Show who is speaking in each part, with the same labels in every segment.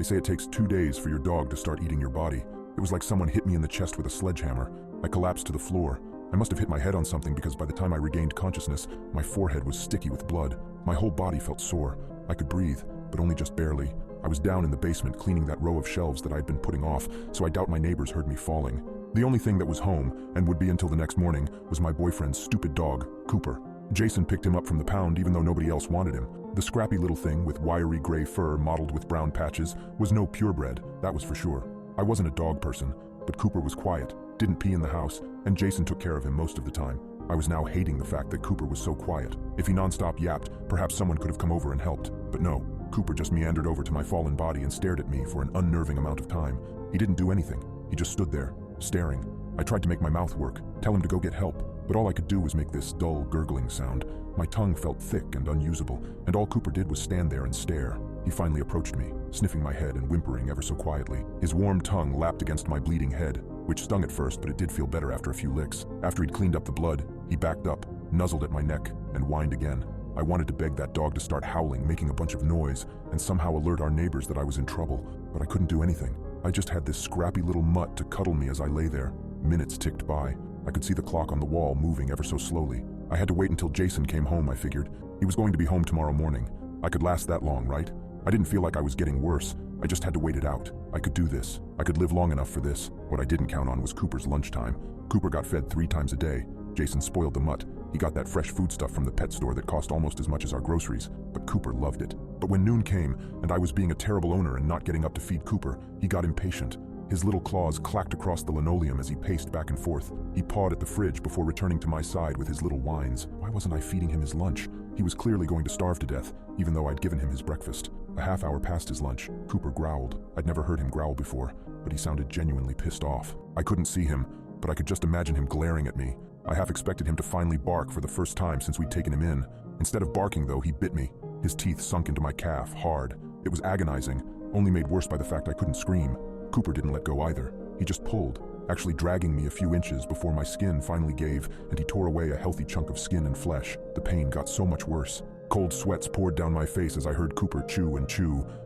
Speaker 1: They say it takes 2 days for your dog to start eating your body. It was like someone hit me in the chest with a sledgehammer. I collapsed to the floor. I must have hit my head on something because by the time I regained consciousness, my forehead was sticky with blood. My whole body felt sore. I could breathe, but only just barely. I was down in the basement cleaning that row of shelves that I had been putting off, so I doubt my neighbors heard me falling. The only thing that was home, and would be until the next morning, was my boyfriend's stupid dog, Cooper. Jason picked him up from the pound even though nobody else wanted him. The scrappy little thing with wiry gray fur mottled with brown patches was no purebred, that was for sure. I wasn't a dog person, but Cooper was quiet, didn't pee in the house, and Jason took care of him most of the time. I was now hating the fact that Cooper was so quiet. If he nonstop yapped, perhaps someone could have come over and helped. But no, Cooper just meandered over to my fallen body and stared at me for an unnerving amount of time. He didn't do anything. He just stood there, staring. I tried to make my mouth work, tell him to go get help, but all I could do was make this dull, gurgling sound. My tongue felt thick and unusable, and all Cooper did was stand there and stare. He finally approached me, sniffing my head and whimpering ever so quietly. His warm tongue lapped against my bleeding head, which stung at first, but it did feel better after a few licks. After he'd cleaned up the blood, he backed up, nuzzled at my neck, and whined again. I wanted to beg that dog to start howling, making a bunch of noise, and somehow alert our neighbors that I was in trouble, but I couldn't do anything. I just had this scrappy little mutt to cuddle me as I lay there. Minutes ticked by. I could see the clock on the wall moving ever so slowly. I had to wait until Jason came home, I figured. He was going to be home tomorrow morning. I could last that long, right? I didn't feel like I was getting worse. I just had to wait it out. I could do this. I could live long enough for this. What I didn't count on was Cooper's lunchtime. Cooper got fed 3 times a day. Jason spoiled the mutt. He got that fresh foodstuff from the pet store that cost almost as much as our groceries, but Cooper loved it. But when noon came, and I was being a terrible owner and not getting up to feed Cooper, he got impatient. His little claws clacked across the linoleum as he paced back and forth. He pawed at the fridge before returning to my side with his little whines. Why wasn't I feeding him his lunch? He was clearly going to starve to death, even though I'd given him his breakfast. A half hour past his lunch, Cooper growled. I'd never heard him growl before, but he sounded genuinely pissed off. I couldn't see him, but I could just imagine him glaring at me. I half expected him to finally bark for the first time since we'd taken him in. Instead of barking, though, he bit me. His teeth sunk into my calf, hard. It was agonizing, only made worse by the fact I couldn't scream. Cooper didn't let go either. He just pulled, actually dragging me a few inches before my skin finally gave and he tore away a healthy chunk of skin and flesh. The pain got so much worse. Cold sweats poured down my face as I heard Cooper chew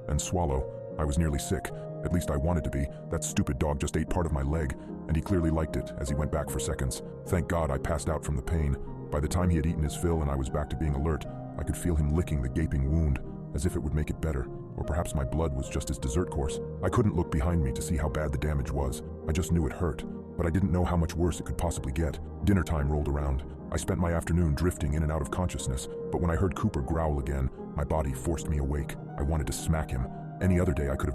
Speaker 1: and swallow. I was nearly sick. At least I wanted to be. That stupid dog just ate part of my leg, and he clearly liked it as he went back for seconds. Thank God I passed out from the pain. By the time he had eaten his fill and I was back to being alert, I could feel him licking the gaping wound, as if it would make it better. Or perhaps my blood was just his dessert course. I couldn't look behind me to see how bad the damage was. I just knew it hurt, but I didn't know how much worse it could possibly get. Dinner time rolled around. I spent my afternoon drifting in and out of consciousness, but when I heard Cooper growl again, my body forced me awake. I wanted to smack him. Any other day I could have